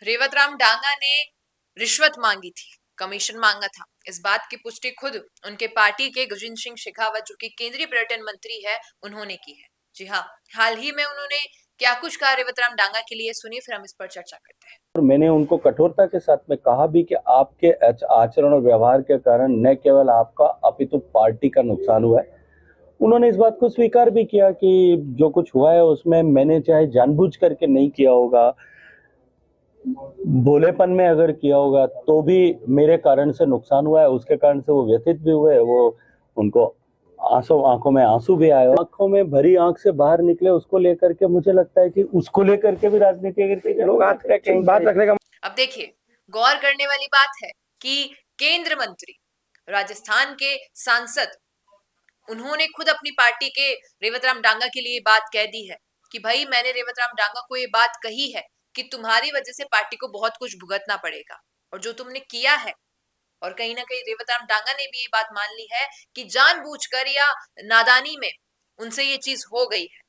रेवतराम डांगा ने रिश्वत मांगी थी, कमीशन मांगा था। इस बात की पुष्टि खुद उनके पार्टी के गजेंद्र सिंह शेखावत, जो कि केंद्रीय पर्यटन मंत्री है, उन्होंने की है। जी हाँ, हाल ही में उन्होंने क्या कुछ कहा रेवतराम डांगा के लिए, सुनिए, फिर हम इस पर चर्चा करते हैं। और मैंने उनको कठोरता के साथ में कहा भी कि आपके आचरण और व्यवहार के कारण न केवल आपका अपितु पार्टी का नुकसान हुआ है। उन्होंने इस बात को स्वीकार भी किया कि जो कुछ हुआ है उसमें मैंने चाहे जानबूझ करके नहीं किया होगा, भोलेपन में अगर किया होगा तो भी मेरे कारण से नुकसान हुआ है, उसके कारण से वो व्यथित भी हुए। वो उनको आंखों में आंसू भी आए, आंखों में भरी आंख से बाहर निकले, उसको लेकर के मुझे लगता है कि उसको लेकर के भी राजनीति के लोग बात रखने का। अब देखिए, गौर करने वाली बात है कि केंद्र मंत्री, राजस्थान के सांसद, उन्होंने खुद अपनी पार्टी के रेवतराम डांगा के लिए बात कह दी है कि भाई मैंने रेवतराम डांगा को ये बात कही है कि तुम्हारी वजह से पार्टी को बहुत कुछ भुगतना पड़ेगा, और जो तुमने किया है, और कहीं ना कहीं रेवतराम डांगा ने भी ये बात मान ली है कि जानबूझकर या नादानी में उनसे ये चीज हो गई है।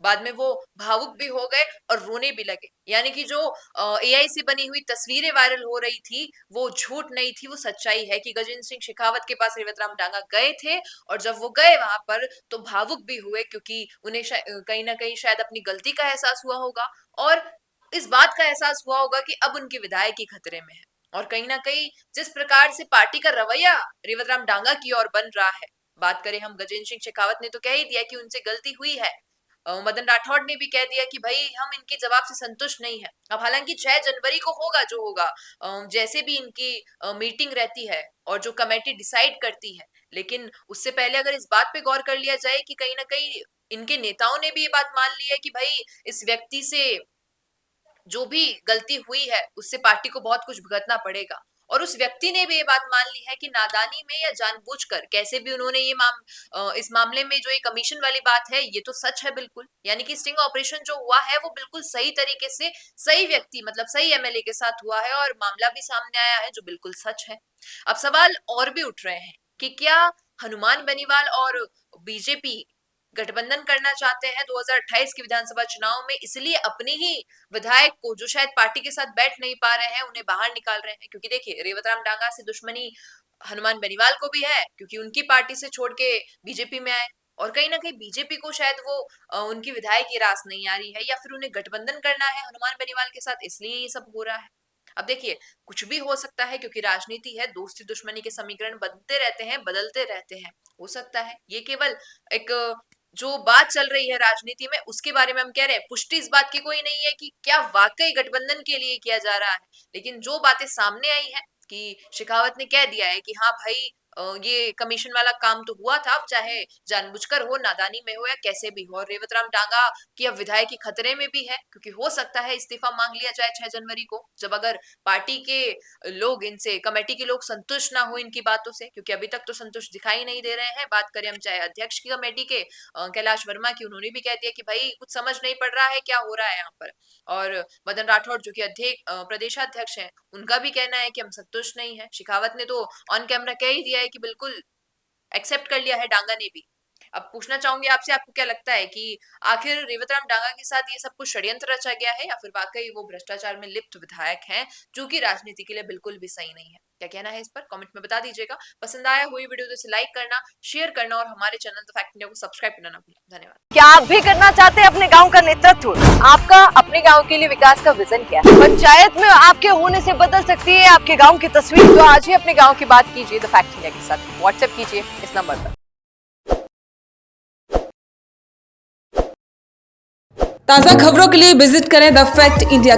बाद में वो भावुक भी हो गए और रोने भी लगे। यानी कि जो एआई से बनी हुई तस्वीरें वायरल हो रही थी, वो झूठ नहीं थी, वो सच्चाई है कि गजेंद्र सिंह शेखावत के पास रेवतराम डांगा गए थे, और जब वो गए वहां पर तो भावुक भी हुए, क्योंकि उन्हें कहीं ना कहीं शायद अपनी गलती का एहसास हुआ होगा, और इस बात का एहसास हुआ होगा कि अब उनके विधायक ही खतरे में है। और कहीं ना कहीं जिस प्रकार से पार्टी का रवैया रेवतराम डांगा की ओर बन रहा है, बात करें हम, गजेंद्र सिंह शेखावत ने तो कह ही दिया कि उनसे गलती हुई है। मदन राठौड़ ने भी कह दिया कि भाई हम इनके जवाब से संतुष्ट नहीं है। अब हालांकि 6 जनवरी को होगा जो होगा, जैसे भी इनकी मीटिंग रहती है और जो कमेटी डिसाइड करती है, लेकिन उससे पहले अगर इस बात पे गौर कर लिया जाए कि कहीं ना कहीं इनके नेताओं ने भी ये बात मान ली है कि भाई इस व्यक्ति से जो भी गलती हुई है उससे पार्टी को बहुत कुछ भुगतना पड़ेगा, और उस व्यक्ति ने भी ये बात मान ली है कि नादानी में या जानबूझकर कैसे भी उन्होंने इस मामले में जो ये कमीशन वाली बात है, ये तो सच है बिल्कुल। यानी कि स्टिंग ऑपरेशन जो हुआ है वो बिल्कुल सही तरीके से सही व्यक्ति, मतलब सही एमएलए के साथ हुआ है, और मामला भी सामने आया है जो बिल्कुल सच है। अब सवाल और भी उठ रहे हैं कि क्या हनुमान बेनीवाल और बीजेपी गठबंधन करना चाहते हैं 2028 के विधानसभा चुनाव में, इसलिए अपनी ही विधायक को, जो शायद पार्टी के साथ बैठ नहीं पा रहे हैं, उन्हें बाहर निकाल रहे हैं। क्योंकि देखिए, रेवतराम डांगा से दुश्मनी हनुमान बेनीवाल को भी है, क्योंकि उनकी पार्टी से छोड़ के बीजेपी में आए, और कहीं ना कहीं बीजेपी को शायद वो उनकी विधायक की रास नहीं आ रही है, या फिर उन्हें गठबंधन करना है हनुमान बेनीवाल के साथ, इसलिए ये सब हो रहा है। अब देखिए, कुछ भी हो सकता है, क्योंकि राजनीति है, दोस्ती दुश्मनी के समीकरण बनते रहते हैं, बदलते रहते हैं। हो सकता है ये केवल एक जो बात चल रही है राजनीति में उसके बारे में हम कह रहे हैं, पुष्टि इस बात की कोई नहीं है कि क्या वाकई गठबंधन के लिए किया जा रहा है। लेकिन जो बातें सामने आई है कि शेखावत ने कह दिया है कि हाँ भाई, ये कमीशन वाला काम तो हुआ था, अब चाहे जानबूझकर हो, नादानी में हो, या कैसे भी हो। और रेवतराम डांगा की अब विधायक खतरे में भी है, क्योंकि हो सकता है इस्तीफा मांग लिया जाए 6 जनवरी को, जब अगर पार्टी के लोग इनसे, कमेटी के लोग संतुष्ट ना हो इनकी बातों से, क्योंकि अभी तक तो संतुष्ट दिखाई नहीं दे रहे हैं। बात करें हम चाहे अध्यक्ष की कमेटी के कैलाश वर्मा की, उन्होंने भी कह दिया कि भाई कुछ समझ नहीं पड़ रहा है क्या हो रहा है यहाँ पर। और मदन राठौड़ जो कि प्रदेशाध्यक्ष हैं, उनका भी कहना है कि हम संतुष्ट नहीं है। शेखावत ने तो ऑन कैमरा कह ही दिया है कि बिल्कुल एक्सेप्ट कर लिया है डांगा ने भी। अब पूछना चाहूंगी आपसे, आपको क्या लगता है कि आखिर रेवतराम डांगा के साथ ये सब कुछ षड्यंत्र रचा गया है, या फिर वाकई वो भ्रष्टाचार में लिप्त विधायक हैं, जो कि राजनीति के लिए बिल्कुल भी सही नहीं है? क्या कहना है इस पर कमेंट में बता दीजिएगा। पसंद आया हुई वीडियो तो इसे लाइक करना, शेयर करना, और हमारे चैनल द फैक्ट इंडिया को सब्सक्राइब करना ना भूलें। धन्यवाद। क्या आप भी करना चाहते हैं अपने गांव का नेतृत्व? आपका अपने गांव के लिए विकास का विजन क्या है? पंचायत में आपके होने से बदल सकती है आपके गांव की तस्वीर। तो आज ही अपने गांव की बात कीजिए द फैक्ट इंडिया के साथ। व्हाट्सएप कीजिए इस नंबर पर। ताज़ा खबरों के लिए विजिट करें द फैक्ट इंडिया